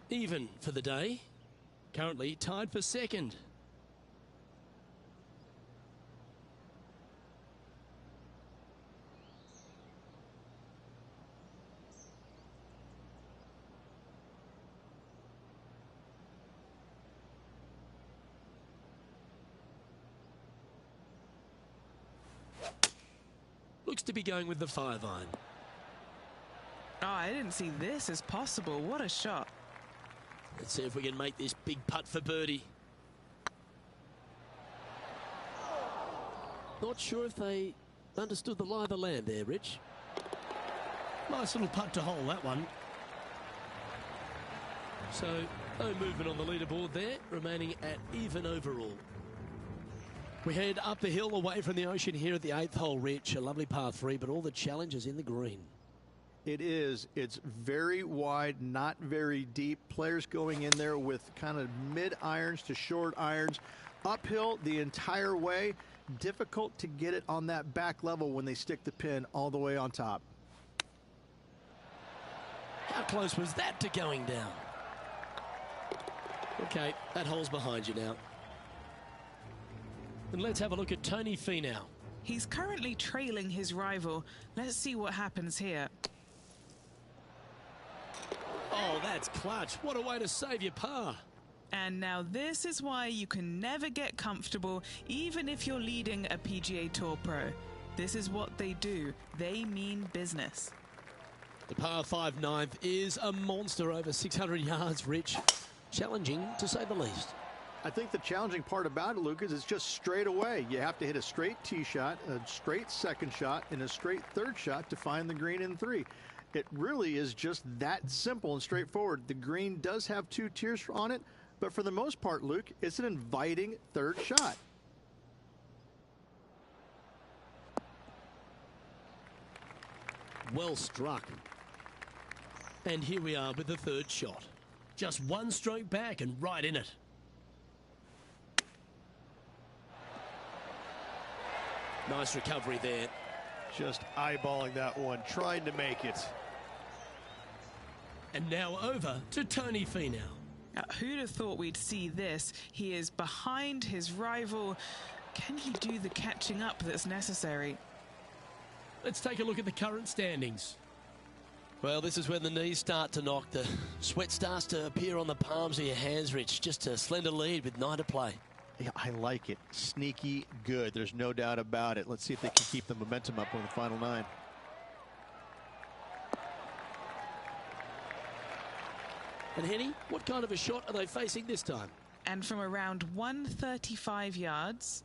even for the day. Currently tied for second. Looks to be going with the 5-iron. Oh, I didn't see this as possible. What a shot. Let's see if we can make this big putt for birdie. Not sure if they understood the lie of the land there, Rich. Nice little putt to hole, that one. So, no movement on the leaderboard there, remaining at even overall. We head up the hill away from the ocean here at the 8th hole, Rich. A lovely par 3, but all the challenges in the green. It is. It's very wide, not very deep. Players going in there with kind of mid-irons to short irons. Uphill the entire way. Difficult to get it on that back level when they stick the pin all the way on top. How close was that to going down? Okay, that hole's behind you now. And let's have a look at Tony Finau. He's currently trailing his rival. Let's see what happens here. Oh, that's clutch. What a way to save your par. And now this is why you can never get comfortable, even if you're leading a PGA Tour pro. This is what they do. They mean business. The par 5 ninth is a monster, over 600 yards, Rich. Challenging, to say the least. I think the challenging part about it, Lucas, is just straight away. You have to hit a straight tee shot, a straight second shot, and a straight third shot to find the green in 3. It really is just that simple and straightforward. The green does have 2 tiers on it, but for the most part, Luke, it's an inviting third shot. Well struck. And here we are with the third shot. Just one stroke back and right in it. Nice recovery there. Just eyeballing that one, trying to make it. And now over to Tony Finau. Who'd have thought we'd see this? He is behind his rival. Can he do the catching up that's necessary? Let's take a look at the current standings. Well, this is when the knees start to knock. The sweat starts to appear on the palms of your hands, Rich. Just a slender lead with 9 to play. Yeah, I like it. Sneaky good. There's no doubt about it. Let's see if they can keep the momentum up on the final 9. And Henny, what kind of a shot are they facing this time? And from around 135 yards.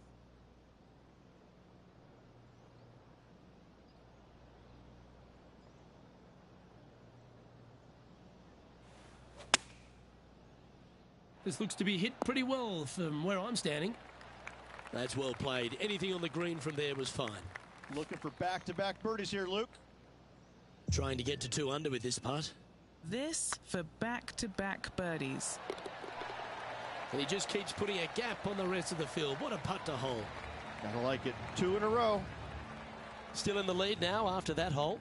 This looks to be hit pretty well from where I'm standing. That's well played. Anything on the green from there was fine. Looking for back-to-back birdies here, Luke. Trying to get to 2 under with this putt. This for back-to-back birdies. And he just keeps putting a gap on the rest of the field. What a putt to hole. Gotta like it. 2 in a row. Still in the lead now after that hole.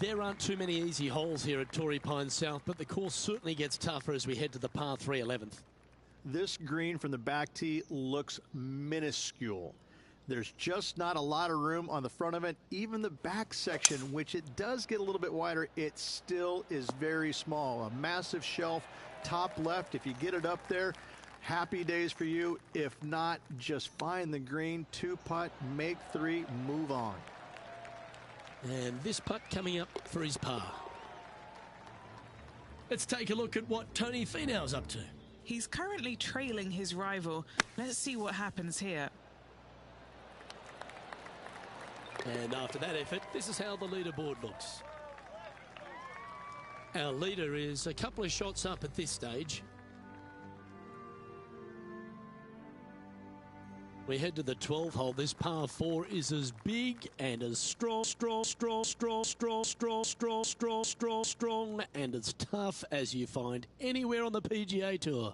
There aren't too many easy holes here at Torrey Pines South, but the course certainly gets tougher as we head to the par 3 11th. This green from the back tee looks minuscule. There's just not a lot of room on the front of it. Even the back section, which it does get a little bit wider, it still is very small. A massive shelf, top left. If you get it up there, happy days for you. If not, just find the green, 2-putt, make 3, move on. And this putt coming up for his par. Let's take a look at what Tony Finau's up to. He's currently trailing his rival. Let's see what happens here. And after that effort, this is how the leaderboard looks. Our leader is a couple of shots up at this stage. We head to the 12th hole. This par 4 is as big and as strong and as tough as you find anywhere on the PGA Tour.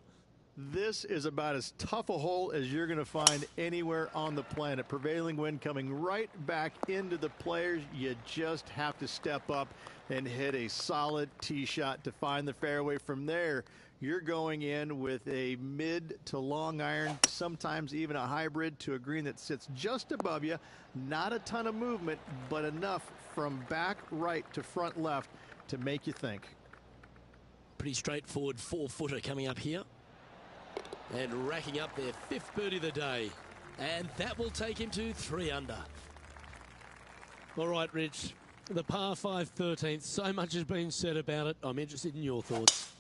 This is about as tough a hole as you're going to find anywhere on the planet. Prevailing wind coming right back into the players. You just have to step up and hit a solid tee shot to find the fairway. From there, you're going in with a mid to long iron, sometimes even a hybrid, to a green that sits just above you. Not a ton of movement, but enough from back right to front left to make you think. Pretty straightforward 4-footer coming up here. And racking up their 5th birdie of the day. And that will take him to 3 under. All right, Rich. The par 5 13th. So much has been said about it. I'm interested in your thoughts.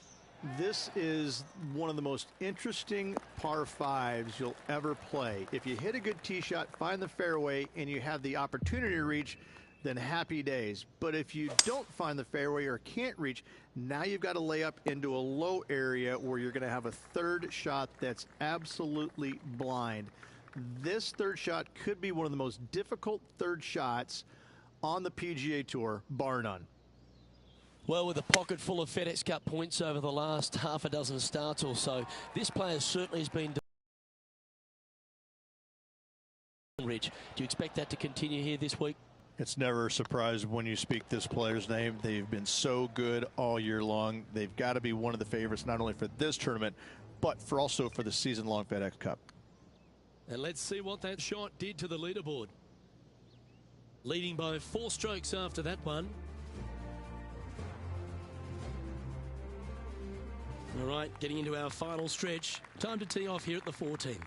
This is one of the most interesting par 5s you'll ever play. If you hit a good tee shot, find the fairway, and you have the opportunity to reach, then happy days. But if you don't find the fairway or can't reach, now you've got to lay up into a low area where you're going to have a third shot that's absolutely blind. This third shot could be one of the most difficult third shots on the PGA Tour, bar none. Well, with a pocket full of FedEx Cup points over the last half a dozen starts or so, this player certainly has been Rich. Do you expect that to continue here this week? It's never a surprise when you speak this player's name. They've been so good all year long. They've got to be one of the favorites, not only for this tournament, but also for the season-long FedEx Cup. And let's see what that shot did to the leaderboard. Leading by 4 strokes after that one. All right, getting into our final stretch. Time to tee off here at the 14th.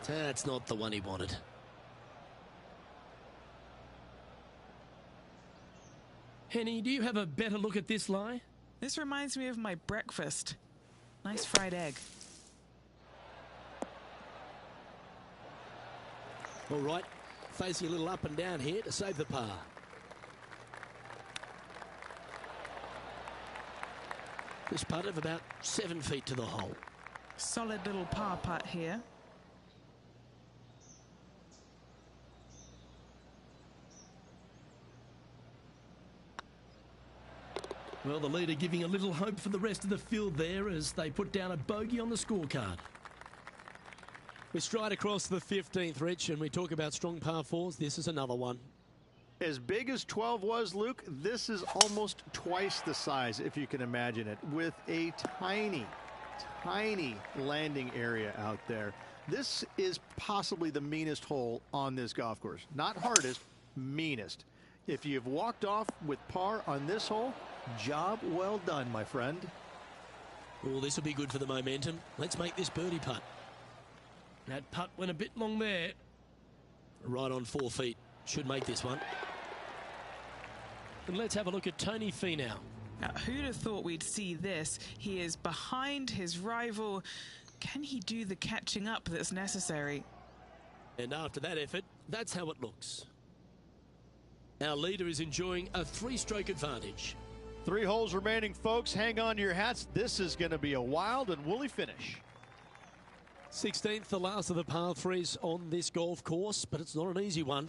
That's not the one he wanted. Henny, do you have a better look at this lie? This reminds me of my breakfast. Nice fried egg. All right, facing a little up and down here to save the par. This putt of about 7 feet to the hole. Solid little par putt here. Well, the leader giving a little hope for the rest of the field there as they put down a bogey on the scorecard. We stride across the 15th, Rich, and we talk about strong par 4s. This is another one. As big as 12 was, Luke, this is almost twice the size, if you can imagine it, with a tiny, tiny landing area out there. This is possibly the meanest hole on this golf course. Not hardest, meanest. If you've walked off with par on this hole, job well done, my friend. Oh, this will be good for the momentum. Let's make this birdie putt. That putt went a bit long there. Right on 4 feet. Should make this one. And let's have a look at Tony Finau. Now, who'd have thought we'd see this? He is behind his rival. Can he do the catching up that's necessary? And after that effort, that's how it looks. Our leader is enjoying a 3-stroke advantage. 3 holes remaining, folks. Hang on to your hats. This is going to be a wild and woolly finish. 16th, the last of the par 3s on this golf course, but it's not an easy one.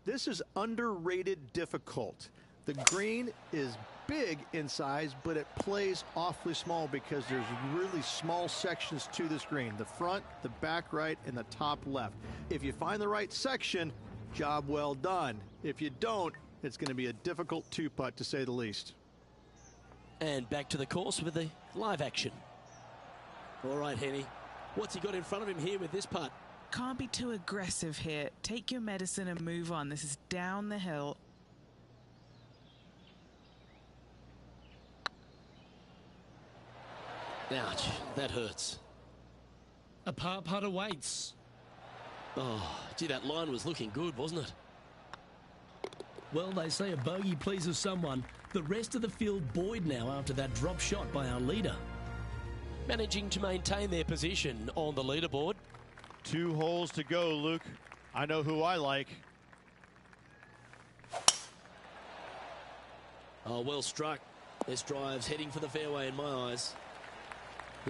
This is underrated difficult. The green is big in size, but it plays awfully small because there's really small sections to this green. The front, the back right, and the top left. If you find the right section, job well done. If you don't, it's going to be a difficult 2-putt, to say the least. And back to the course with the live action. All right, Henny. What's he got in front of him here with this putt? Can't be too aggressive here. Take your medicine and move on. This is down the hill. Ouch, that hurts. A par putt awaits. Oh, gee, that line was looking good, wasn't it? Well, they say a bogey pleases someone. The rest of the field buoyed now after that drop shot by our leader. Managing to maintain their position on the leaderboard. 2 holes to go, Luke. I know who I like. Oh, well struck. This drive's heading for the fairway in my eyes.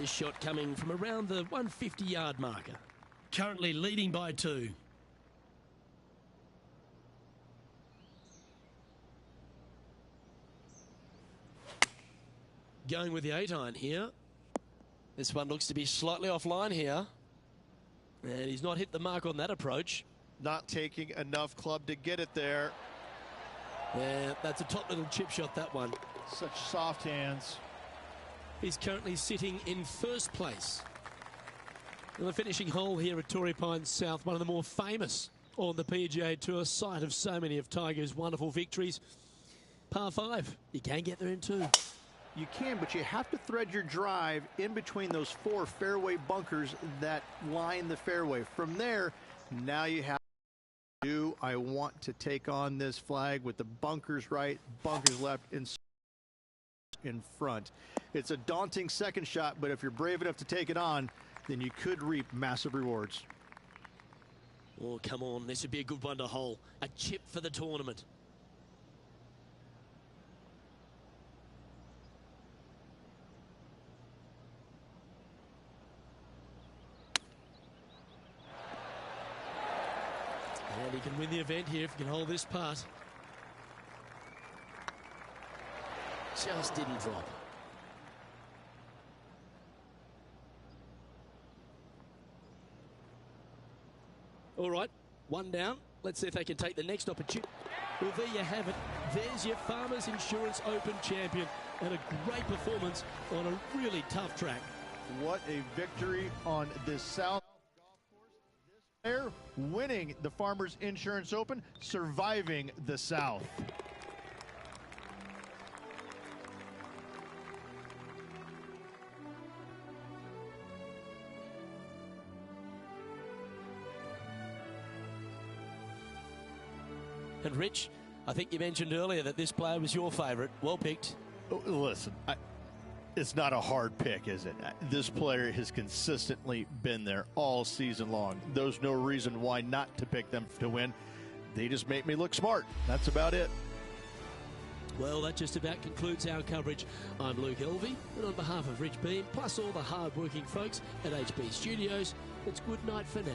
This shot coming from around the 150-yard marker. Currently leading by 2. Going with the 8-iron here. This one looks to be slightly offline here. And he's not hit the mark on that approach. Not taking enough club to get it there. Yeah, that's a top little chip shot, that one. Such soft hands. He's currently sitting in first place. And the finishing hole here at Torrey Pines South, one of the more famous on the PGA Tour, site of so many of Tiger's wonderful victories. Par 5. You can get there in 2. You can, but you have to thread your drive in between those 4 fairway bunkers that line the fairway. From there, now you have to do, I want to take on this flag with the bunkers right, bunkers left, and in front. It's a daunting second shot, but if you're brave enough to take it on, then you could reap massive rewards. Oh, come on. This would be a good one to hole. A chip for the tournament. And he can win the event here if he can hold this putt. Just didn't drop. All right, one down. Let's see if they can take the next opportunity. Well, there you have it. There's your Farmers Insurance Open champion, and a great performance on a really tough track. What a victory on this South golf course. This player winning the Farmers Insurance Open, surviving the South. And Rich, I think you mentioned earlier that this player was your favourite. Well picked. Listen, it's not a hard pick, is it? This player has consistently been there all season long. There's no reason why not to pick them to win. They just make me look smart. That's about it. Well, that just about concludes our coverage. I'm Luke Elvey, and on behalf of Rich Beam, plus all the hard-working folks at HB Studios, it's good night for now.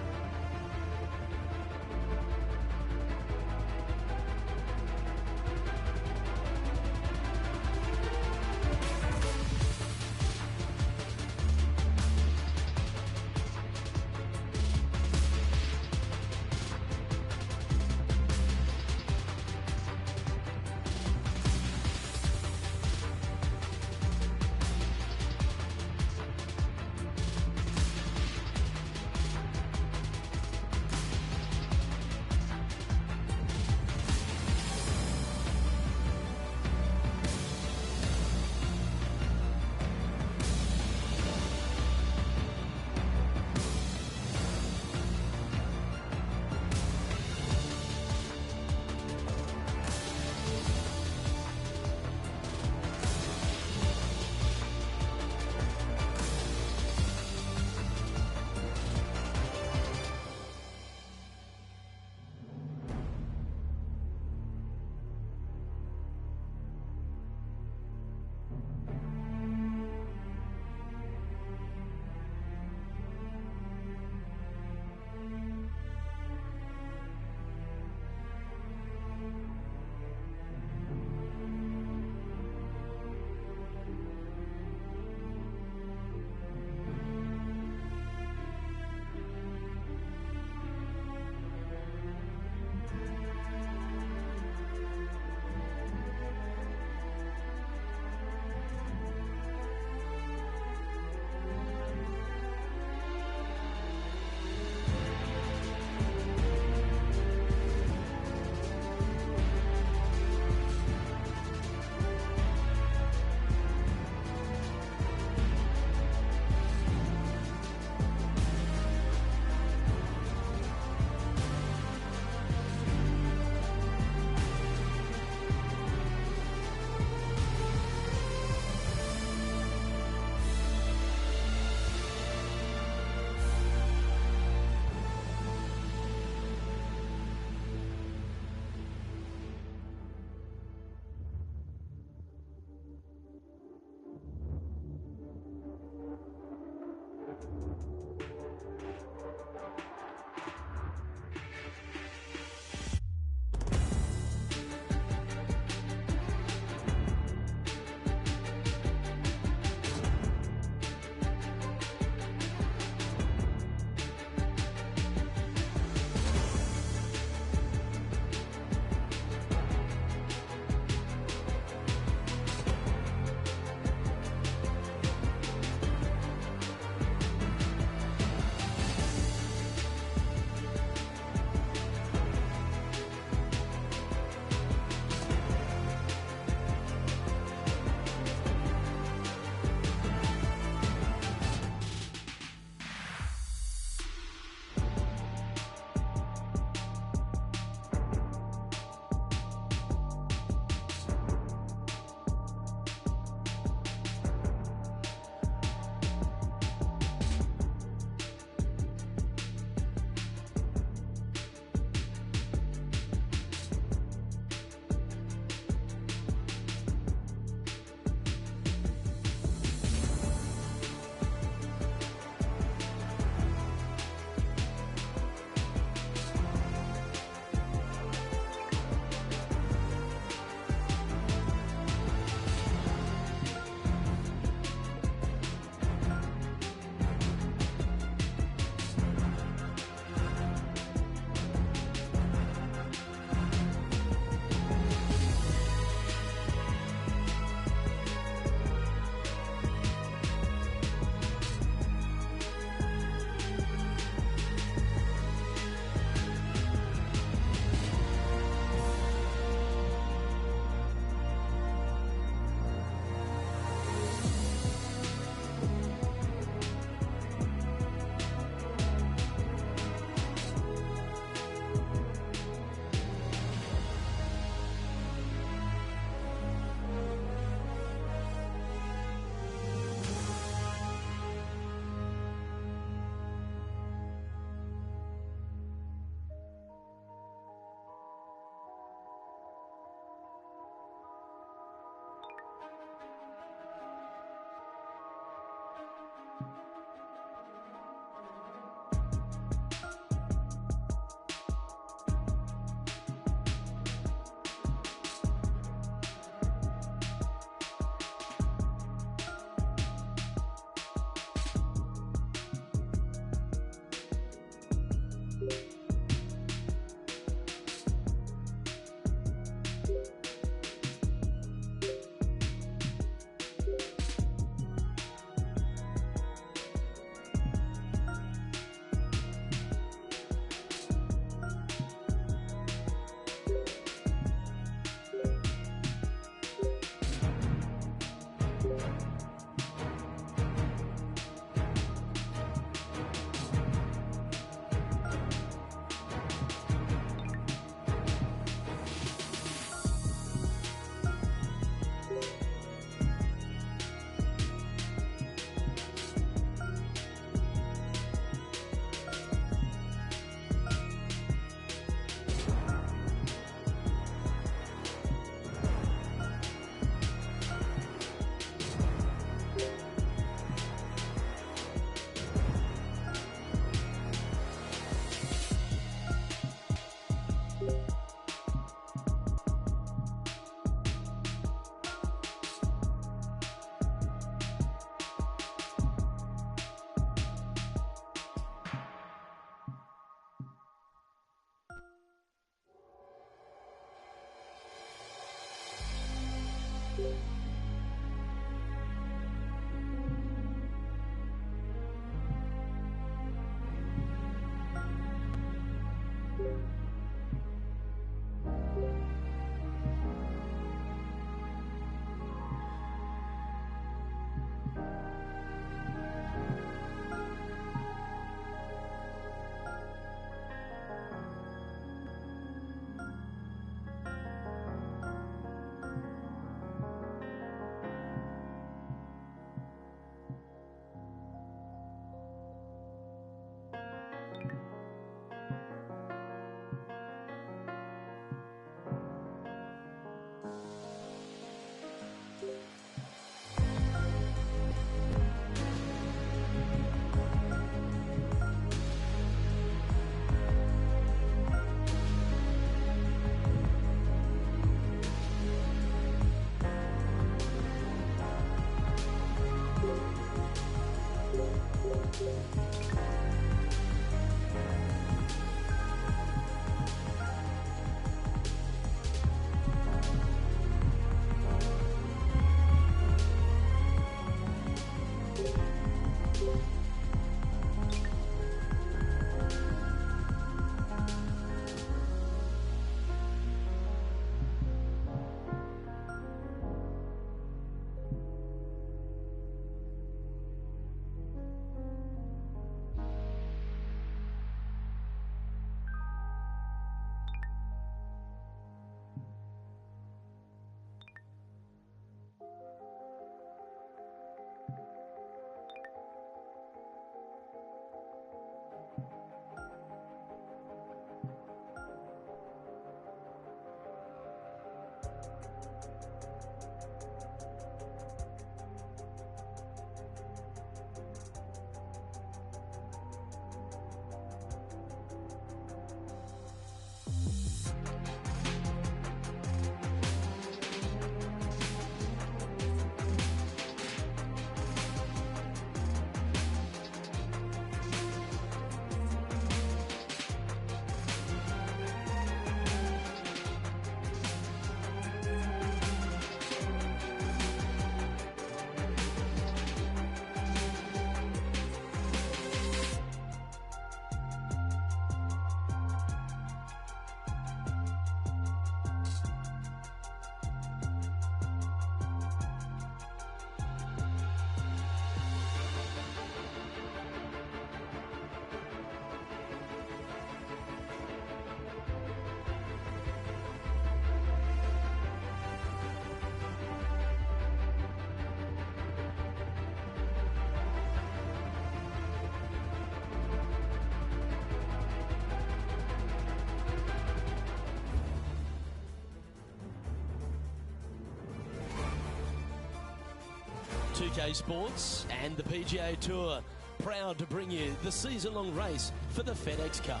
2K Sports and the PGA Tour proud to bring you the season-long race for the FedEx Cup.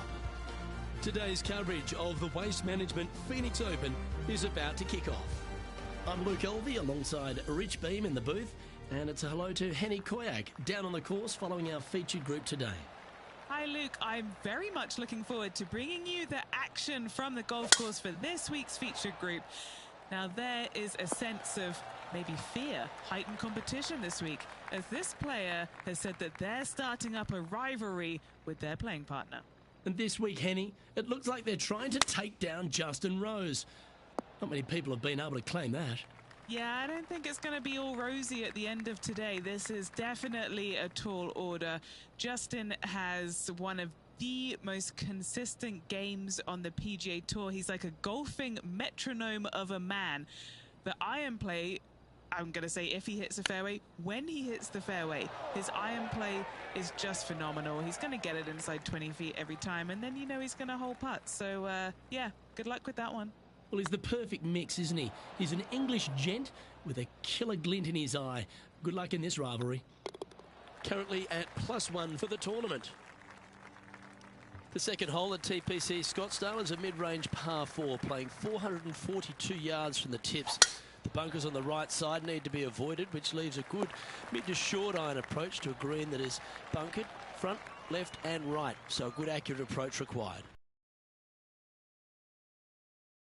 Today's coverage of the Waste Management Phoenix Open is about to kick off. I'm Luke Elvey alongside Rich Beam in the booth, and it's a hello to Henny Koyak down on the course following our featured group today. Hi Luke, I'm very much looking forward to bringing you the action from the golf course for this week's featured group. Now there is a sense of maybe fear, heightened competition this week, as this player has said that they're starting up a rivalry with their playing partner. And this week, Henny, it looks like they're trying to take down Justin Rose. Not many people have been able to claim that. Yeah, I don't think it's going to be all rosy at the end of today. This is definitely a tall order. Justin has one of the most consistent games on the PGA Tour. He's like a golfing metronome of a man. The iron play, I'm going to say if he hits the fairway, when he hits the fairway, his iron play is just phenomenal. He's going to get it inside 20 feet every time, and then you know he's going to hole putt. So, yeah, good luck with that one. Well, he's the perfect mix, isn't he? He's an English gent with a killer glint in his eye. Good luck in this rivalry. Currently at +1 for the tournament. The second hole at TPC Scottsdale is a mid-range par 4, playing 442 yards from the tips. The bunkers on the right side need to be avoided, which leaves a good mid to short iron approach to a green that is bunkered front, left and right. So a good accurate approach required.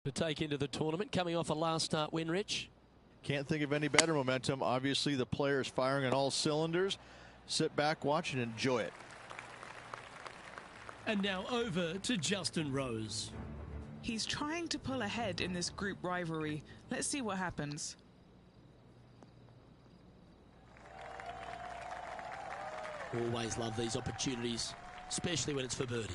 To take into the tournament, coming off a last start win, Rich. Can't think of any better momentum. Obviously, the player is firing on all cylinders. Sit back, watch, and enjoy it. And now over to Justin Rose. He's trying to pull ahead in this group rivalry. Let's see what happens. Always love these opportunities, especially when it's for birdie.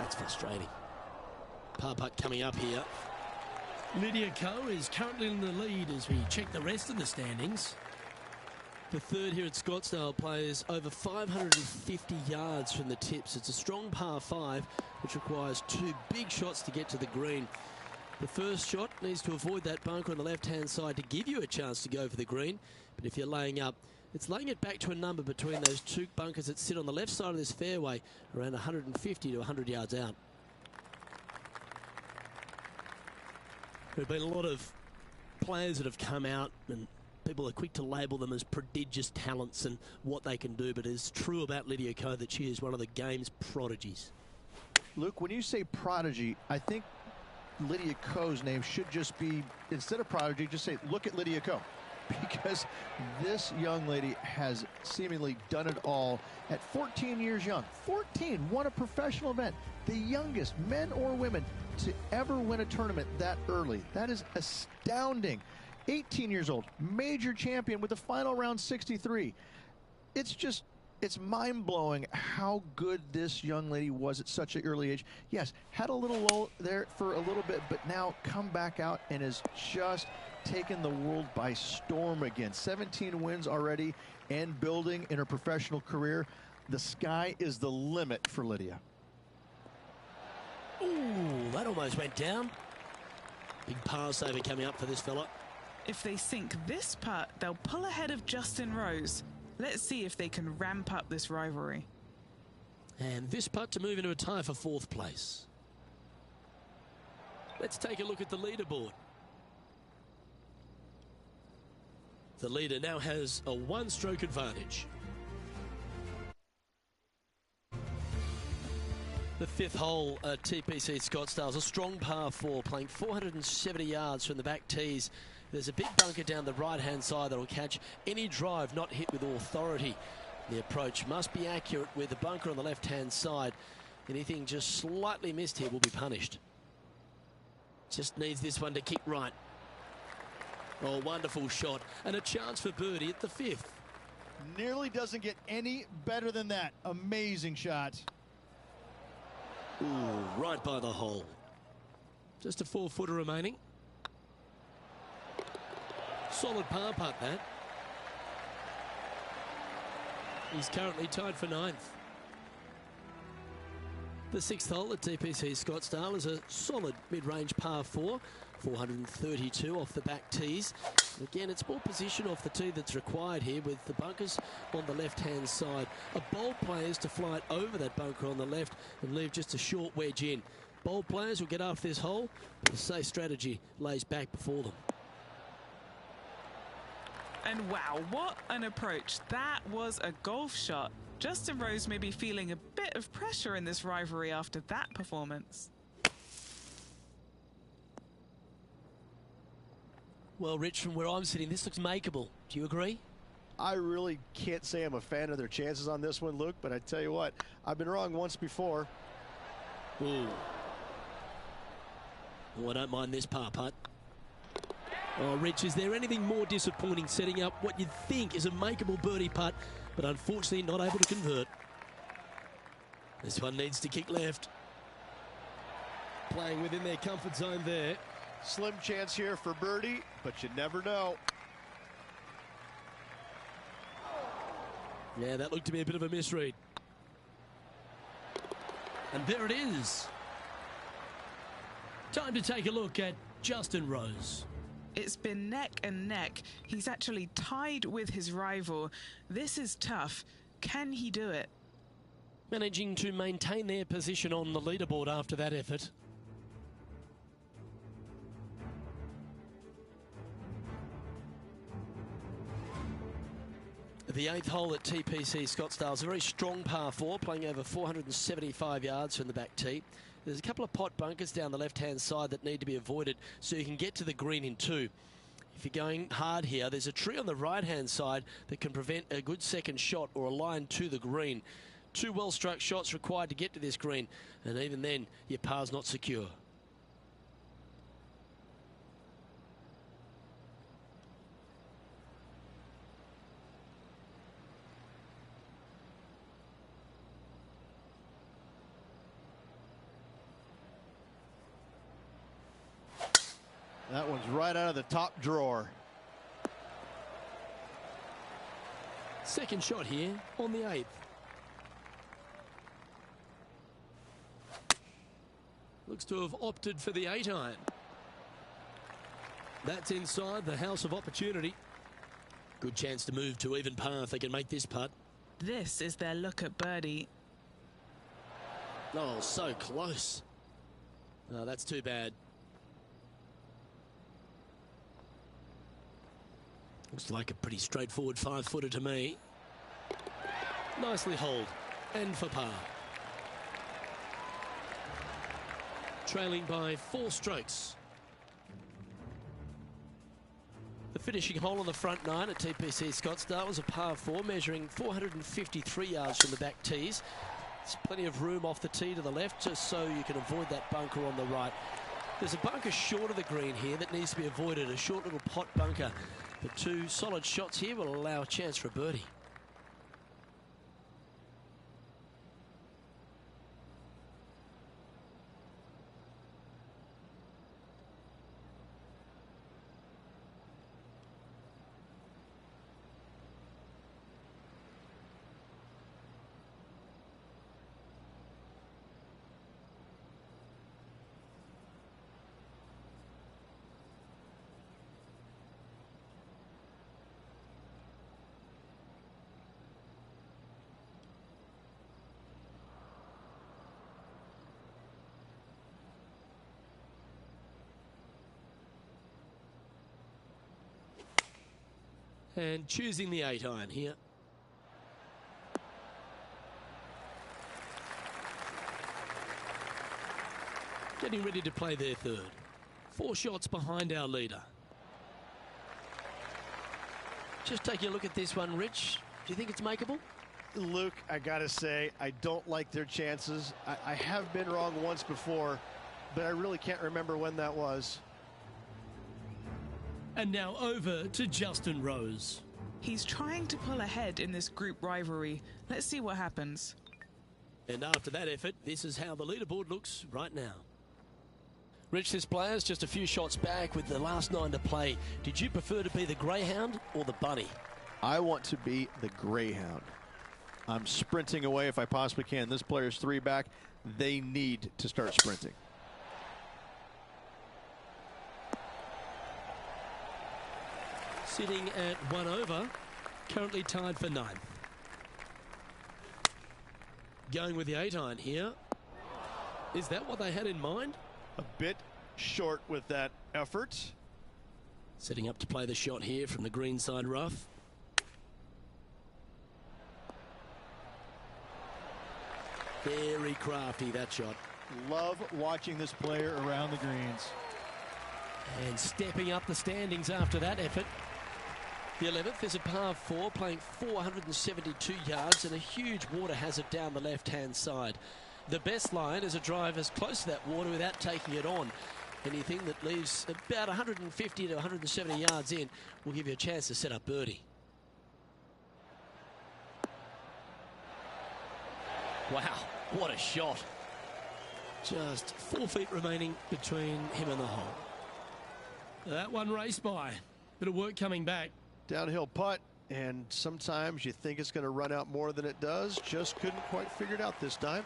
That's frustrating. Par putt coming up here. Lydia Ko is currently in the lead as we check the rest of the standings. The third here at Scottsdale plays over 550 yards from the tips. It's a strong par 5, which requires 2 big shots to get to the green. The first shot needs to avoid that bunker on the left-hand side to give you a chance to go for the green. But if you're laying up, it's laying it back to a number between those 2 bunkers that sit on the left side of this fairway, around 150 to 100 yards out. There have been a lot of players that have come out and people are quick to label them as prodigious talents and what they can do, but it's true about Lydia Ko that she is one of the game's prodigies. Luke, when you say prodigy, I think Lydia Ko's name should just be, instead of prodigy, just say, look at Lydia Ko. Because this young lady has seemingly done it all at 14 years young. 14, won a professional event. The youngest, men or women, to ever win a tournament that early. That is astounding. 18 years old, major champion with the final round 63. It's just It's mind-blowing how good this young lady was at such an early age. Yes, had a little lull there for a little bit, but now come back out and has just taken the world by storm again. 17 wins already and building in her professional career. The sky is the limit for Lydia. Ooh, that almost went down. Big par saver coming up for this fella. If they sink this putt, they'll pull ahead of Justin Rose. Let's see if they can ramp up this rivalry. And this putt to move into a tie for 4th place. Let's take a look at the leaderboard. The leader now has a 1-stroke advantage. The 5th hole at TPC Scottsdale is a strong par 4, playing 470 yards from the back tees. There's a big bunker down the right-hand side that will catch any drive not hit with authority. The approach must be accurate with the bunker on the left-hand side. Anything just slightly missed here will be punished. Just needs this one to kick right. Oh, wonderful shot. And a chance for birdie at the 5th. Nearly doesn't get any better than that. Amazing shot. Ooh, right by the hole. Just a 4-footer remaining. Solid par putt, that. He's currently tied for 9th. The 6th hole at TPC Scottsdale is a solid mid-range par 4, 432 off the back tees. Again, it's more position off the tee that's required here with the bunkers on the left-hand side. A bold player is to fly it over that bunker on the left and leave just a short wedge in. Bold players will get after this hole, but the safe strategy lays back before them. And wow, what an approach. That was a golf shot. Justin Rose may be feeling a bit of pressure in this rivalry after that performance. Well, Rich, from where I'm sitting, this looks makeable. Do you agree? I really can't say I'm a fan of their chances on this one, Luke, but I tell you what, I've been wrong once before. Ooh. Oh, I don't mind this par putt. Oh, Rich, is there anything more disappointing setting up what you'd think is a makeable birdie putt, but unfortunately not able to convert? This one needs to kick left. Playing within their comfort zone there. Slim chance here for birdie, but you never know. Yeah, that looked to be a bit of a misread. And there it is. Time to take a look at Justin Rose. It's been neck and neck. He's actually tied with his rival. This is tough. Can he do it? Managing to maintain their position on the leaderboard after that effort. The 8th hole at TPC Scottsdale is a very strong par 4, playing over 475 yards from the back tee. There's a couple of pot bunkers down the left-hand side that need to be avoided so you can get to the green in 2. If you're going hard here, there's a tree on the right-hand side that can prevent a good second shot or a line to the green. 2 well-struck shots required to get to this green, and even then, your par's not secure. That one's right out of the top drawer. Second shot here on the 8th. Looks to have opted for the 8-iron. That's inside the house of opportunity. Good chance to move to even par if they can make this putt. This is their look at birdie. Oh, so close. Oh, that's too bad. Looks like a pretty straightforward 5-footer to me. Nicely holed and for par. Trailing by 4 strokes. The finishing hole on the front 9 at TPC Scottsdale was a par 4 measuring 453 yards from the back tees. There's plenty of room off the tee to the left just so you can avoid that bunker on the right. There's a bunker short of the green here that needs to be avoided, a short little pot bunker. But 2 solid shots here will allow a chance for a birdie. And choosing the 8-iron here. Getting ready to play their third. 4 shots behind our leader. Just taking a look at this one, Rich. Do you think it's makeable? Luke, I gotta say, I don't like their chances. I have been wrong once before, but I really can't remember when that was. And now over to Justin Rose. He's trying to pull ahead in this group rivalry. Let's see what happens. And after that effort, this is how the leaderboard looks right now. Rich, this player's just a few shots back with the last 9 to play. Did you prefer to be the greyhound or the bunny? I want to be the greyhound. I'm sprinting away if I possibly can. This player's 3 back. They need to start sprinting. Sitting at 1 over, currently tied for 9th. Going with the 8-iron here. Is that what they had in mind? A bit short with that effort. Setting up to play the shot here from the green side rough. Very crafty, that shot. Love watching this player around the greens. And stepping up the standings after that effort. The 11th is a par 4, playing 472 yards and a huge water hazard down the left-hand side. The best line is a drive as close to that water without taking it on. Anything that leaves about 150 to 170 yards in will give you a chance to set up birdie. Wow, what a shot. Just 4 feet remaining between him and the hole. That one raced by. Bit of work coming back. Downhill putt, and sometimes you think it's going to run out more than it does. Just couldn't quite figure it out this time.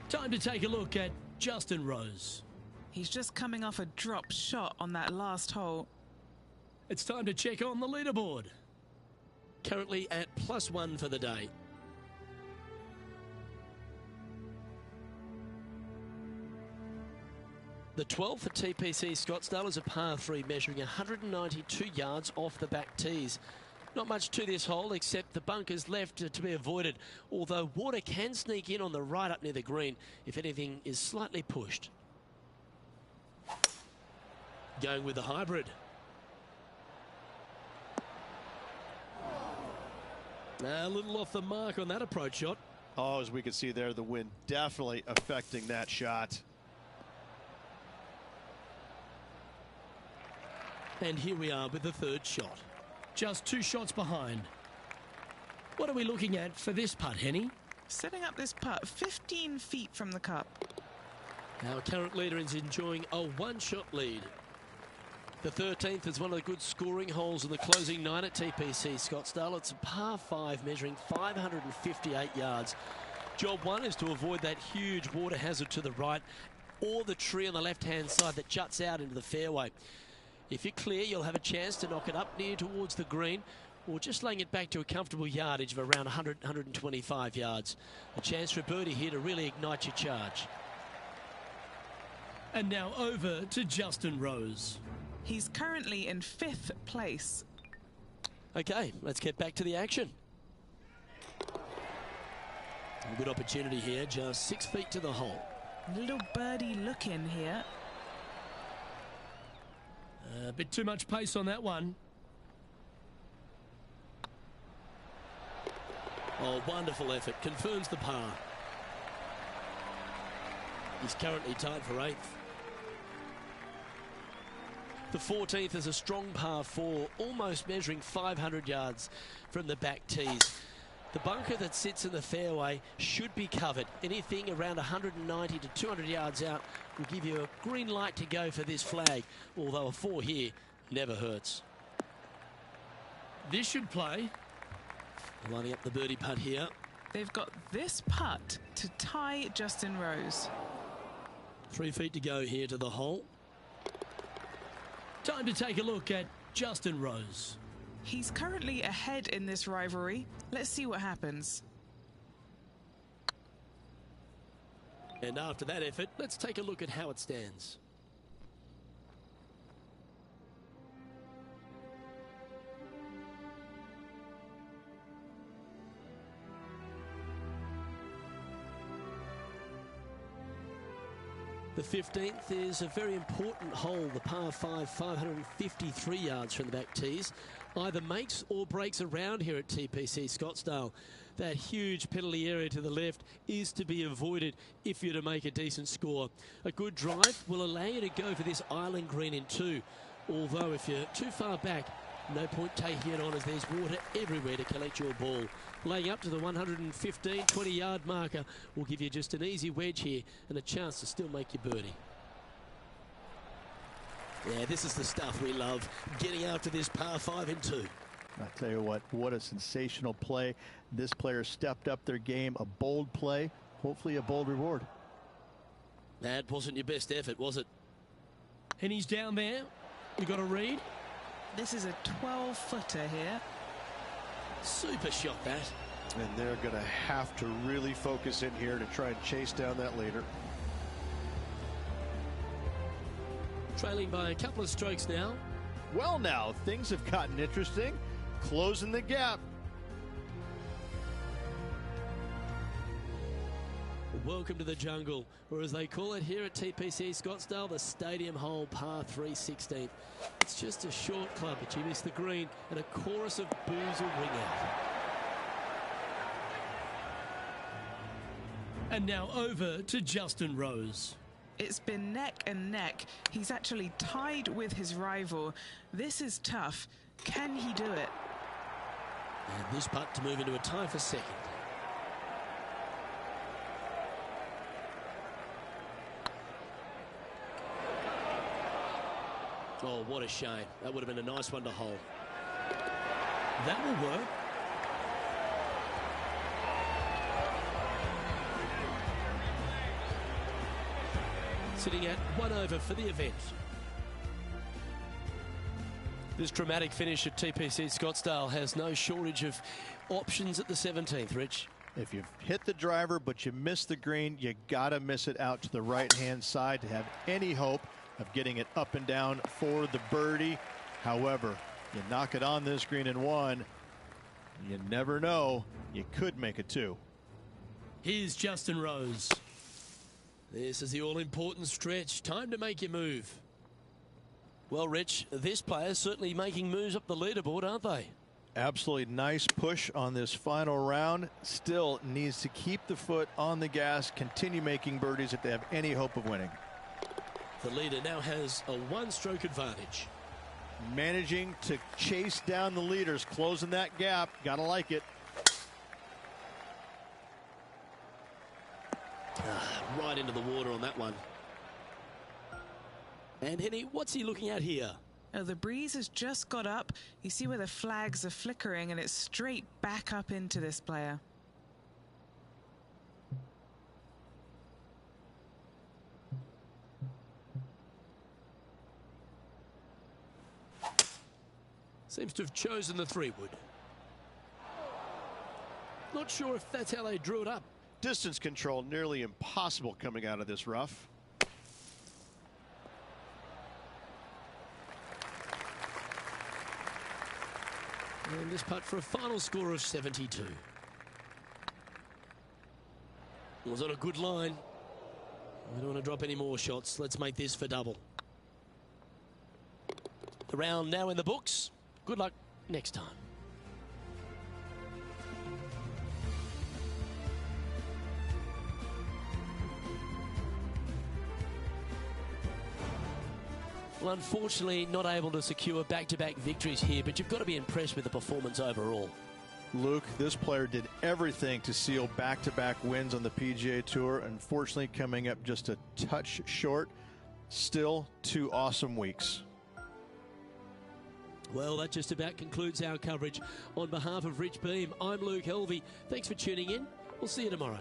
Time to take a look at Justin Rose. He's just coming off a drop shot on that last hole. It's time to check on the leaderboard. Currently at +1 for the day. The 12th at TPC Scottsdale is a par 3 measuring 192 yards off the back tees. Not much to this hole except the bunkers left to be avoided, although water can sneak in on the right up near the green if anything is slightly pushed. Going with the hybrid. A little off the mark on that approach shot. Oh, as we can see there, the wind definitely affecting that shot. And here we are with the 3rd shot. Just 2 shots behind. What are we looking at for this putt, Henny? Setting up this putt 15 feet from the cup. Our current leader is enjoying a 1-shot lead. The 13th is one of the good scoring holes in the closing 9 at TPC Scottsdale. It's a par 5 measuring 558 yards. Job 1 is to avoid that huge water hazard to the right or the tree on the left-hand side that juts out into the fairway. If you're clear, you'll have a chance to knock it up near towards the green or just laying it back to a comfortable yardage of around 100, 125 yards. A chance for a birdie here to really ignite your charge. And now over to Justin Rose. He's currently in 5th place. Okay, let's get back to the action. A good opportunity here, just 6 feet to the hole. Little birdie look in here. A bit too much pace on that one. Oh, wonderful effort. Confirms the par. He's currently tied for 8th. The 14th is a strong par 4, almost measuring 500 yards from the back tees. The bunker that sits in the fairway should be covered. Anything around 190 to 200 yards out will give you a green light to go for this flag, although a 4 here never hurts. This should play. Lining up the birdie putt here. They've got this putt to tie Justin Rose. 3 feet to go here to the hole. Time to take a look at Justin Rose. He's currently ahead in this rivalry. Let's see what happens. And after that effort, let's take a look at how it stands. The 15th is a very important hole, the par 5, 553 yards from the back tees. Either makes or breaks around here at TPC Scottsdale. That huge penalty area to the left is to be avoided if you're to make a decent score. A good drive will allow you to go for this island green in 2. Although if you're too far back, no point taking it on as there's water everywhere to collect your ball. Laying up to the 115, 20-yard marker will give you just an easy wedge here and a chance to still make your birdie. Yeah, this is the stuff we love, getting after this par 5 in 2. I tell you what a sensational play. This player stepped up their game, a bold play, hopefully a bold reward. That wasn't your best effort, was it? And he's down there. You got a read? This is a 12-footer here. Super shot, that. And they're going to have to really focus in here to try and chase down that leader. Trailing by a couple of strokes now. Well, now things have gotten interesting. Closing the gap. Welcome to the jungle, or as they call it here at TPC Scottsdale, the Stadium Hole par 3 16th. It's just a short club, but you miss the green, and a chorus of boos will ring out. And now over to Justin Rose. It's been neck and neck. He's actually tied with his rival. This is tough. Can he do it? And this putt to move into a tie for second. Oh, what a shame. That would have been a nice one to hold. That will work. Sitting at 1 over for the event. This dramatic finish at TPC Scottsdale has no shortage of options at the 17th, Rich. If you've hit the driver but you miss the green, you gotta miss it out to the right-hand side to have any hope of getting it up and down for the birdie. However, you knock it on this green in 1, you never know, you could make it 2. Here's Justin Rose. This is the all-important stretch. Time to make your move. Well, Rich, this player's certainly making moves up the leaderboard, aren't they? Absolutely nice push on this final round. Still needs to keep the foot on the gas, continue making birdies if they have any hope of winning. The leader now has a 1-stroke advantage. Managing to chase down the leaders, closing that gap. Gotta like it. Right into the water on that one. And Henny, what's he looking at here? Oh, the breeze has just got up. You see where the flags are flickering, and it's straight back up into this player. Seems to have chosen the 3-wood. Not sure if that's how they drew it up. Distance control nearly impossible coming out of this rough. And this putt for a final score of 72. Was on a good line. We don't want to drop any more shots. Let's make this for double. The round now in the books. Good luck next time. Well, unfortunately, not able to secure back-to-back victories here, but you've got to be impressed with the performance overall. Luke, this player did everything to seal back-to-back wins on the PGA Tour. Unfortunately, coming up just a touch short. Still 2 awesome weeks. Well, that just about concludes our coverage. On behalf of Rich Beem, I'm Luke Helvey. Thanks for tuning in. We'll see you tomorrow.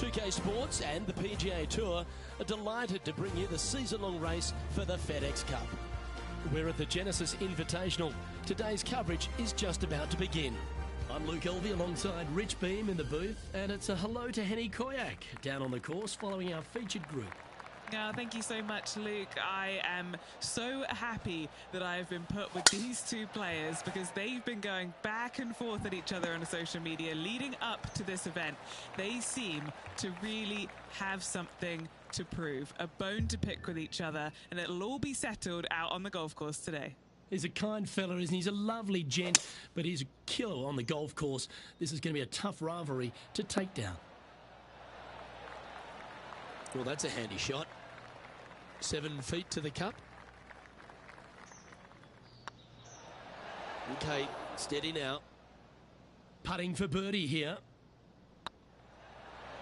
2K Sports and the PGA Tour are delighted to bring you the season-long race for the FedEx Cup. We're at the Genesis Invitational. Today's coverage is just about to begin. I'm Luke Elvey alongside Rich Beam in the booth, and it's a hello to Henny Koyak down on the course following our featured group. Thank you so much, Luke. I am so happy that I have been put with these two players because they've been going back and forth at each other on social media leading up to this event. They seem to really have something to prove, a bone to pick with each other, and it'll all be settled out on the golf course today. He's a kind fella, isn't he? He's a lovely gent, but he's a killer on the golf course. This is going to be a tough rivalry to take down. Well, that's a handy shot. 7 feet to the cup. Okay, steady now. Putting for birdie here.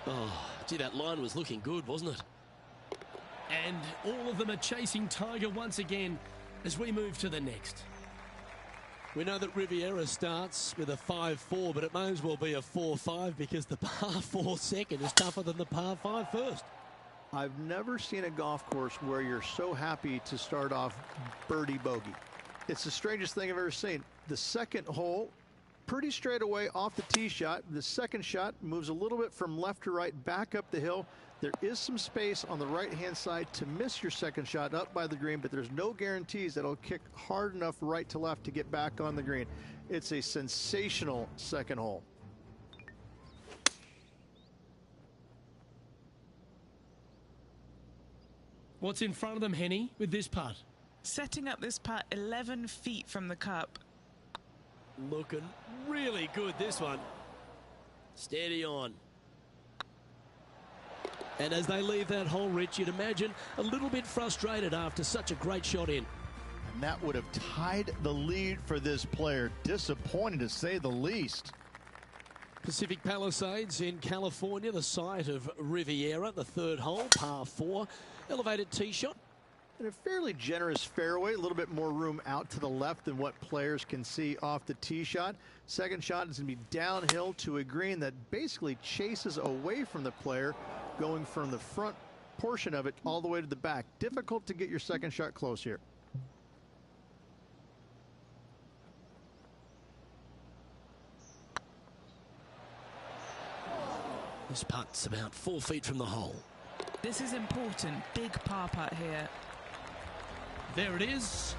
Oh, gee, that line was looking good, wasn't it? And all of them are chasing Tiger once again as we move to the next. We know that Riviera starts with a 5-4, but it may as well be a 4-5 because the par 4 second is tougher than the par 5 first. I've never seen a golf course where you're so happy to start off birdie bogey. It's the strangest thing I've ever seen. The second hole, pretty straight away off the tee shot. The second shot moves a little bit from left to right back up the hill. There is some space on the right-hand side to miss your second shot up by the green, but there's no guarantees that it'll kick hard enough right to left to get back on the green. It's a sensational second hole. What's in front of them, Henny, with this putt? Setting up this putt 11 feet from the cup. Looking really good, this one. Steady on. And as they leave that hole, Rich, you'd imagine a little bit frustrated after such a great shot in. And that would have tied the lead for this player. Disappointing to say the least. Pacific Palisades in California, the site of Riviera, the third hole, par 4. Elevated tee shot. And a fairly generous fairway, a little bit more room out to the left than what players can see off the tee shot. Second shot is going to be downhill to a green that basically chases away from the player, going from the front portion of it all the way to the back. Difficult to get your second shot close here. This putt's about 4 feet from the hole. This is important. Big par putt here. There it is.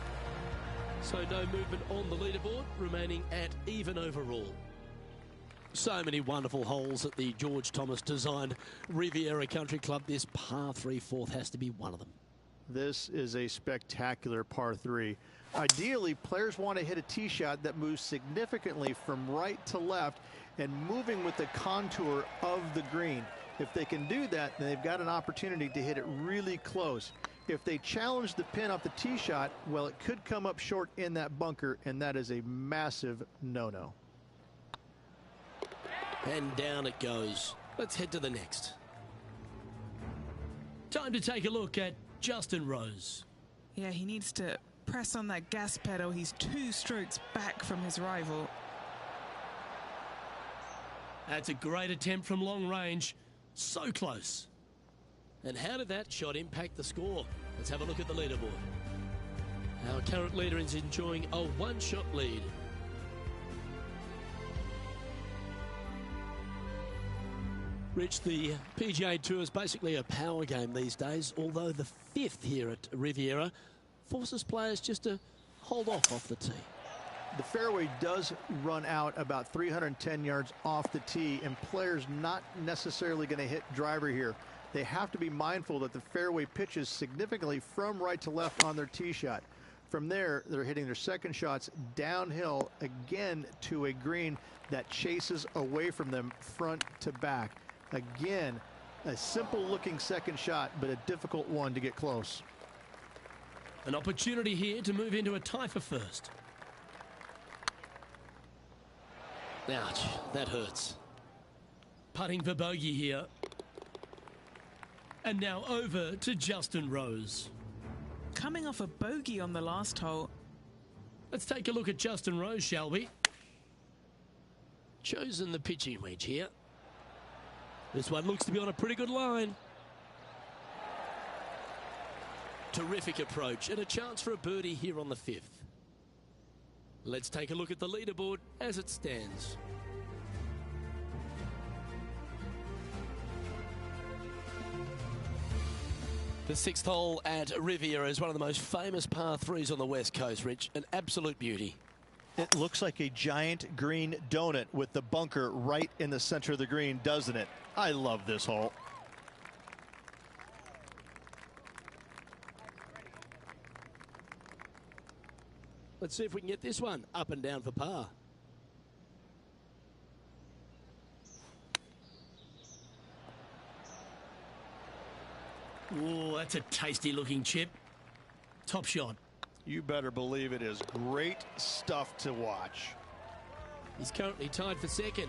So no movement on the leaderboard, remaining at even overall. So many wonderful holes at the George Thomas designed Riviera Country Club. This par 3 fourth has to be one of them. This is a spectacular par 3. Ideally, players want to hit a tee shot that moves significantly from right to left and moving with the contour of the green. If they can do that, then they've got an opportunity to hit it really close. If they challenge the pin off the tee shot, well, it could come up short in that bunker, and that is a massive no-no. And down it goes. Let's head to the next. Time to take a look at Justin Rose. Yeah, he needs to press on that gas pedal. He's 2 strokes back from his rival. That's a great attempt from long range. So close. And how did that shot impact the score? Let's have a look at the leaderboard. Our current leader is enjoying a 1-shot lead. Rich, the PGA Tour is basically a power game these days, although the 5th here at Riviera forces players just to hold off the tee. The fairway does run out about 310 yards off the tee, and players not necessarily going to hit driver here. They have to be mindful that the fairway pitches significantly from right to left on their tee shot. From there, they're hitting their second shots downhill again to a green that chases away from them front to back. Again, a simple looking second shot, but a difficult one to get close. An opportunity here to move into a tie for first. Ouch, that hurts. Putting for bogey here. And now over to Justin Rose. Coming off a bogey on the last hole. Let's take a look at Justin Rose, shall we? Chosen the pitching wedge here. This one looks to be on a pretty good line. Terrific approach and a chance for a birdie here on the 5th. Let's take a look at the leaderboard as it stands. The 6th hole at Riviera is one of the most famous par 3s on the West Coast, Rich. An absolute beauty. It looks like a giant green donut with the bunker right in the center of the green, doesn't it? I love this hole. Let's see if we can get this one up and down for par. Oh, that's a tasty looking chip. Top shot. You better believe it is great stuff to watch. He's currently tied for 2nd.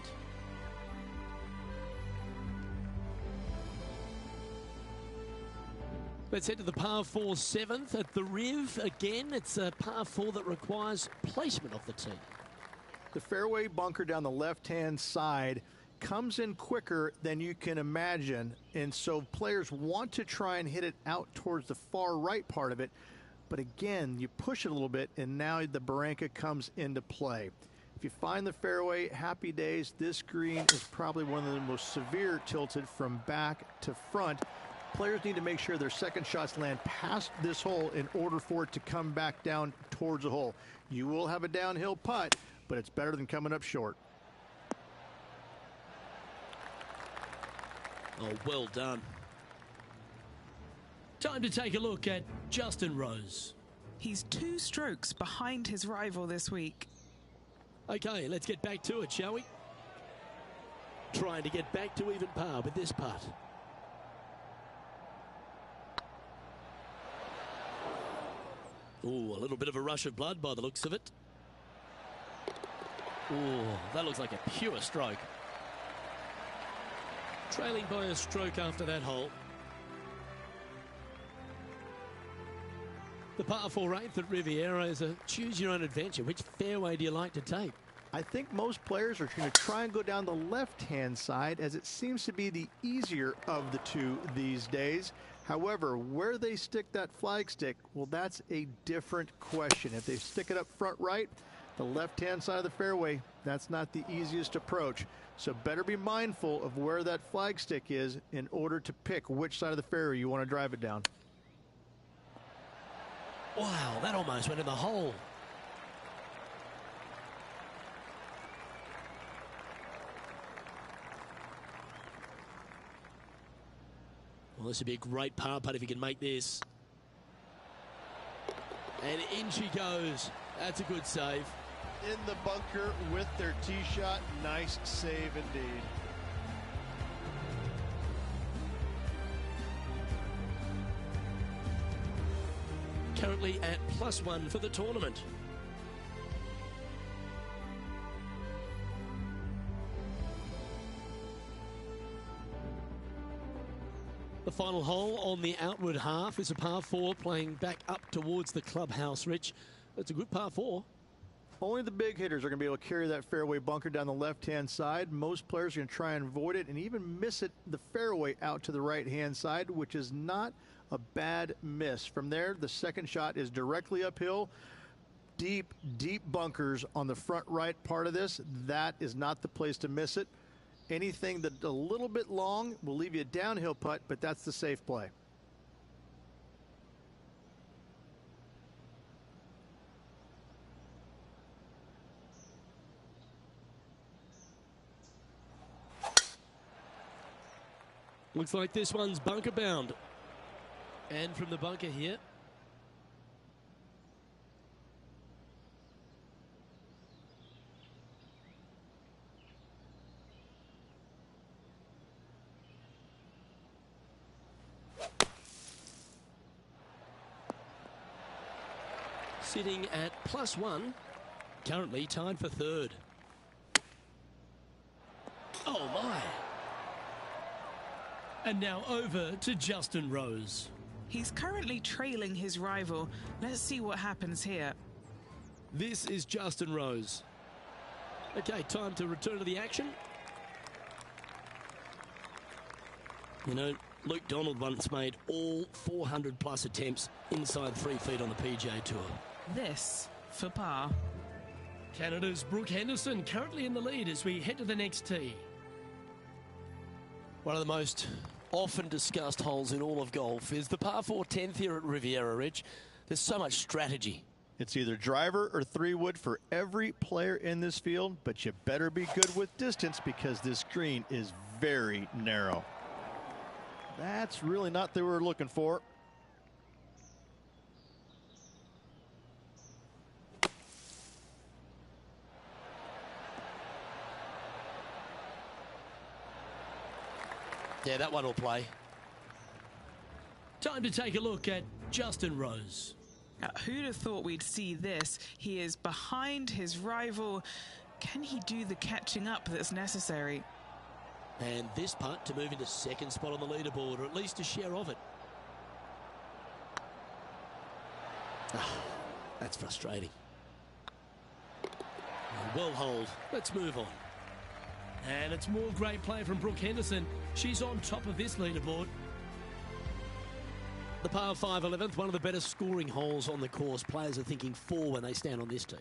Let's head to the par 4 7th at the Riv. Again, it's a par 4 that requires placement of the tee. The fairway bunker down the left-hand side comes in quicker than you can imagine, and so players want to try and hit it out towards the far right part of it. But again, you push it a little bit, and now the Barranca comes into play. If you find the fairway, happy days. This green is probably one of the most severe tilted from back to front. Players need to make sure their second shots land past this hole in order for it to come back down towards the hole. You will have a downhill putt, but it's better than coming up short. Oh, well done. Time to take a look at Justin Rose. He's 2 strokes behind his rival this week. Okay, let's get back to it, shall we? Trying to get back to even par with this putt. Ooh, a little bit of a rush of blood by the looks of it. Ooh, that looks like a pure stroke. Trailing by a stroke after that hole. The par 4 8th at Riviera is a choose your own adventure. Which fairway do you like to take? I think most players are going to try and go down the left-hand side, as it seems to be the easier of the two these days. However, where they stick that flag stick, well, that's a different question. If they stick it up front right, the left-hand side of the fairway, that's not the easiest approach. So better be mindful of where that flag stick is in order to pick which side of the fairway you want to drive it down. Wow, that almost went in the hole. Well, this would be a great par putt if he can make this. And in she goes. That's a good save. In the bunker with their tee shot. Nice save indeed. Currently at +1 for the tournament. The final hole on the outward half is a par 4 playing back up towards the clubhouse, Rich. That's a good par 4. Only the big hitters are going to be able to carry that fairway bunker down the left-hand side. Most players are going to try and avoid it and even miss it the fairway out to the right-hand side, which is not a bad miss. From there, the second shot is directly uphill. Deep, deep bunkers on the front right part of this. That is not the place to miss it. Anything that's a little bit long will leave you a downhill putt, but that's the safe play. Looks like this one's bunker bound. And from the bunker here. Sitting at +1, currently tied for 3rd. Oh my! And now over to Justin Rose. He's currently trailing his rival. Let's see what happens here. This is Justin Rose. Okay, time to return to the action. You know, Luke Donald once made all 400-plus attempts inside 3 feet on the PGA Tour. This for par. Canada's Brooke Henderson currently in the lead as we head to the next tee. One of the most often discussed holes in all of golf is the par 4 10th here at Riviera Ridge. There's so much strategy. It's either driver or 3-wood for every player in this field, but you better be good with distance because this green is very narrow. That's really not what they were looking for. Yeah, that one will play. Time to take a look at Justin Rose. Who'd have thought we'd see this? He is behind his rival. Can he do the catching up that's necessary? And this putt to move into second spot on the leaderboard, or at least a share of it. That's frustrating. Well holed. Let's move on. And it's more great play from Brooke Henderson. She's on top of this leaderboard. The par 5 11th, one of the better scoring holes on the course. Players are thinking 4 when they stand on this tee.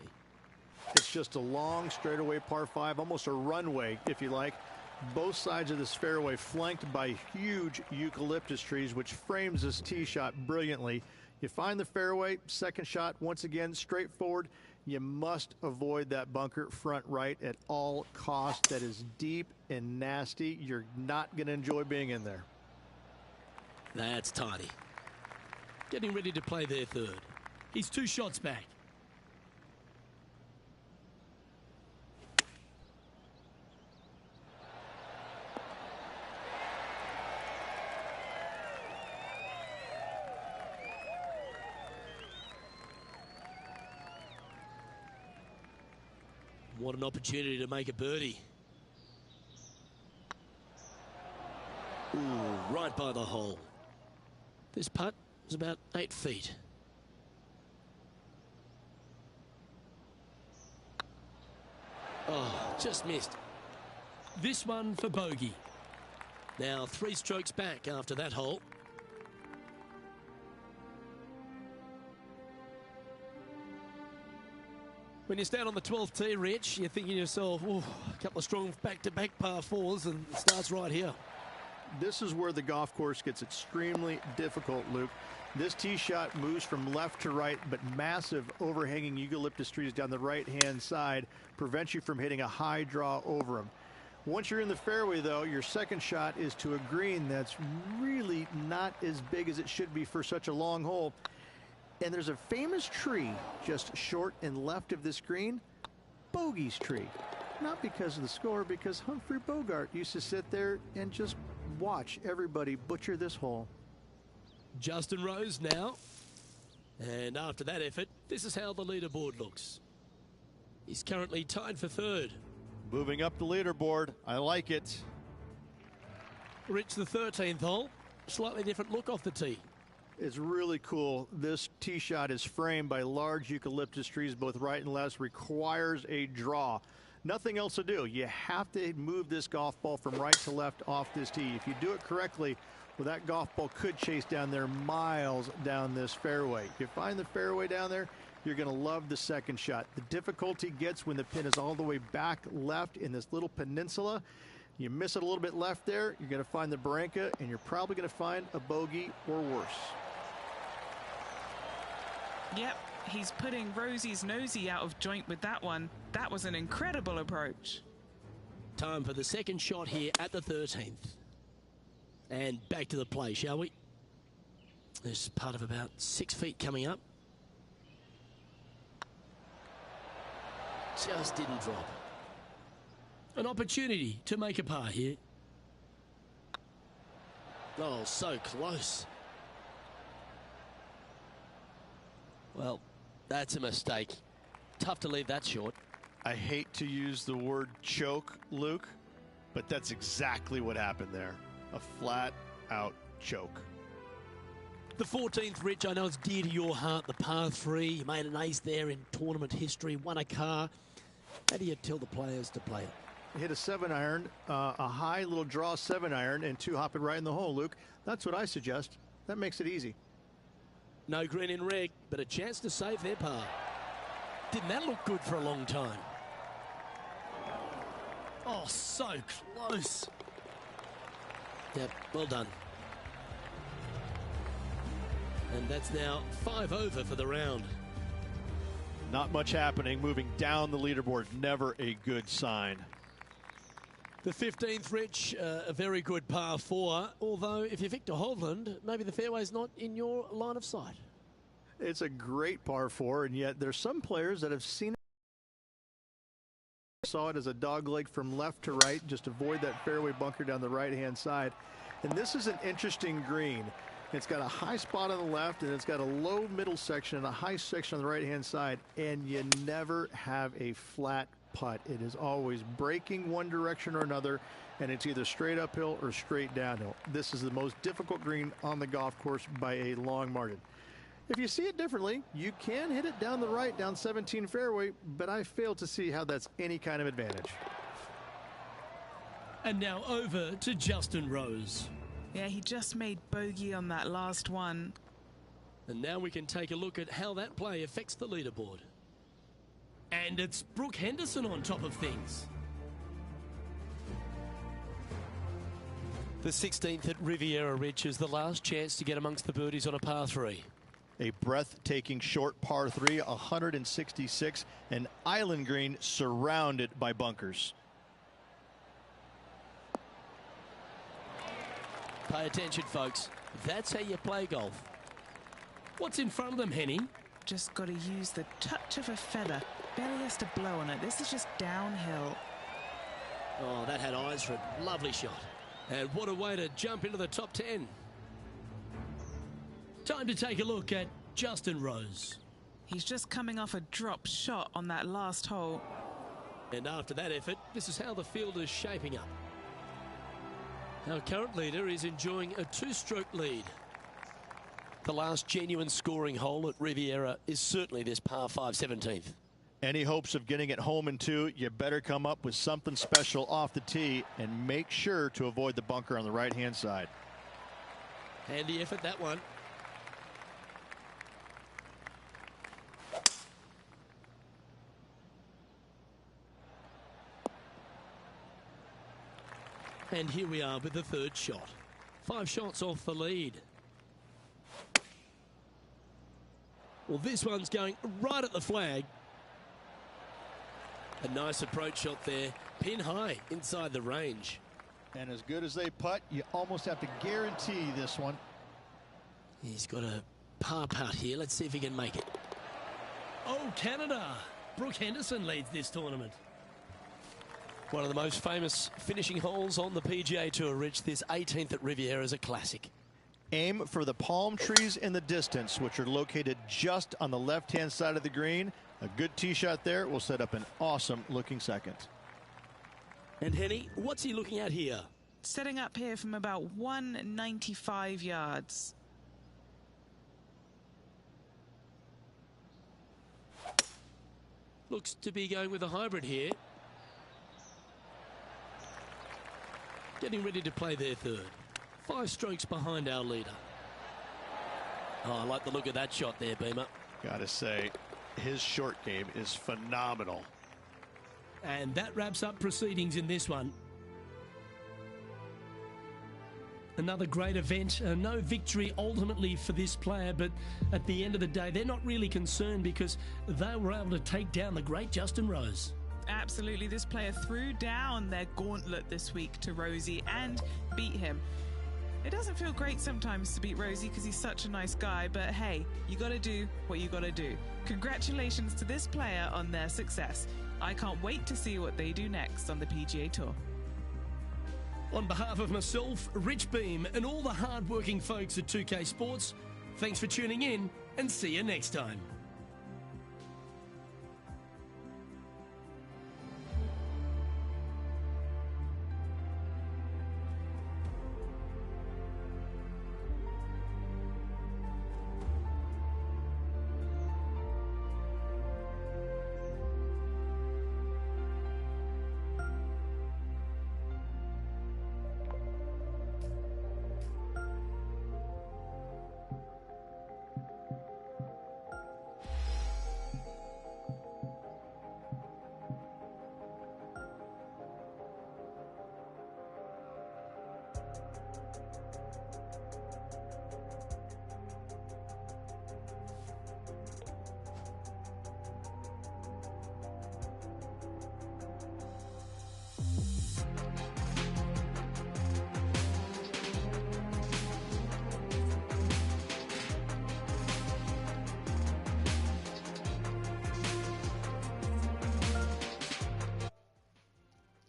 It's just a long straightaway par 5, almost a runway, if you like. Both sides of this fairway flanked by huge eucalyptus trees, which frames this tee shot brilliantly. You find the fairway, second shot, once again, straightforward. You must avoid that bunker front right at all costs. That is deep and nasty. You're not going to enjoy being in there. That's tidy. Getting ready to play their third. He's 2 shots back. What an opportunity to make a birdie. Ooh, right by the hole. This putt is about 8 feet. Oh, just missed. This one for bogey. Now 3 strokes back after that hole. When you stand on the 12th tee, Rich, you're thinking to yourself, oh, a couple of strong back-to-back par 4s, and it starts right here. This is where the golf course gets extremely difficult, Luke. This tee shot moves from left to right, but massive overhanging eucalyptus trees down the right-hand side prevents you from hitting a high draw over them. Once you're in the fairway, though, your second shot is to a green that's really not as big as it should be for such a long hole. And there's a famous tree just short and left of this green, Bogey's tree. Not because of the score, because Humphrey Bogart used to sit there and just watch everybody butcher this hole. Justin Rose now. And after that effort, this is how the leaderboard looks. He's currently tied for third. Moving up the leaderboard. I like it. Rich, the 13th hole. Slightly different look off the tee. It's really cool. This tee shot is framed by large eucalyptus trees, both right and left. Requires a draw. Nothing else to do. You have to move this golf ball from right to left off this tee. If you do it correctly, well, that golf ball could chase down there miles down this fairway. If you find the fairway down there, you're going to love the second shot. The difficulty gets when the pin is all the way back left in this little peninsula. You miss it a little bit left there, you're going to find the Barranca, and you're probably going to find a bogey or worse. Yep, he's putting Rosie's nosy out of joint with that one. That was an incredible approach. Time for the second shot here at the 13th. And back to the play, shall we? There's part of about 6 feet coming up. Just didn't drop. An opportunity to make a par here. Oh, so close. Well, that's a mistake. Tough to leave that short. I hate to use the word choke, Luke, but that's exactly what happened there. A flat-out choke. The 14th, Rich, I know it's dear to your heart, the par 3. You made an ace there in tournament history, won a car. How do you tell the players to play it? hit a 7-iron, a high little draw 7-iron, and 2 hop it right in the hole, Luke. That's what I suggest. That makes it easy. No green in red, but a chance to save their par. Didn't that look good for a long time? Oh, so close. Yep, well done. And that's now 5 over for the round. Not much happening. Moving down the leaderboard, never a good sign. The 15th, Rich, a very good par 4. Although, if you're Victor Hovland, maybe the fairway's not in your line of sight. It's a great par 4, and yet there's some players that have seen it. Saw it as a dog leg from left to right. Just avoid that fairway bunker down the right-hand side. And this is an interesting green. It's got a high spot on the left, and it's got a low middle section and a high section on the right-hand side, and you never have a flat putt. It is always breaking one direction or another, and it's either straight uphill or straight downhill. This is the most difficult green on the golf course by a long margin. If you see it differently, you can hit it down the right, down 17 fairway, but I fail to see how that's any kind of advantage. And now over to Justin Rose. Yeah, he just made bogey on that last one. And now we can take a look at how that play affects the leaderboard. And it's Brooke Henderson on top of things. The 16th at Riviera Ridge is the last chance to get amongst the birdies on a par 3. A breathtaking short par 3, 166, an island green surrounded by bunkers. Pay attention, folks. That's how you play golf. What's in front of them, Henny? Just got to use the touch of a feather. Barely has to blow on it. This is just downhill. Oh, that had eyes for a lovely shot. And what a way to jump into the top 10. Time to take a look at Justin Rose. He's just coming off a drop shot on that last hole. And after that effort, this is how the field is shaping up. Our current leader is enjoying a 2-stroke lead. The last genuine scoring hole at Riviera is certainly this par 5 17th. Any hopes of getting it home in 2, you better come up with something special off the tee and make sure to avoid the bunker on the right-hand side. Handy effort, that one. And here we are with the 3rd shot. 5 shots off the lead. Well, this one's going right at the flag. A nice approach shot there. Pin high inside the range. And as good as they putt, you almost have to guarantee this one. He's got a par putt here. Let's see if he can make it. Oh, Canada. Brooke Henderson leads this tournament. One of the most famous finishing holes on the PGA Tour, Rich. This 18th at Riviera is a classic. Aim for the palm trees in the distance, which are located just on the left-hand side of the green. A good tee shot there will set up an awesome-looking second. And Henny, what's he looking at here? Setting up here from about 195 yards. Looks to be going with a hybrid here. Getting ready to play their 3rd. 5 strokes behind our leader. Oh, I like the look of that shot there, Beamer. Gotta say, his short game is phenomenal. And that wraps up proceedings in this one. Another great event. No victory ultimately for this player, but at the end of the day, they're not really concerned because they were able to take down the great Justin Rose. Absolutely, this player threw down their gauntlet this week to Rosie and beat him. It doesn't feel great sometimes to beat Rosie because he's such a nice guy, but hey, you got to do what you got to do. Congratulations to this player on their success. I can't wait to see what they do next on the PGA Tour. On behalf of myself, Rich Beem, and all the hard-working folks at 2K Sports, thanks for tuning in and see you next time.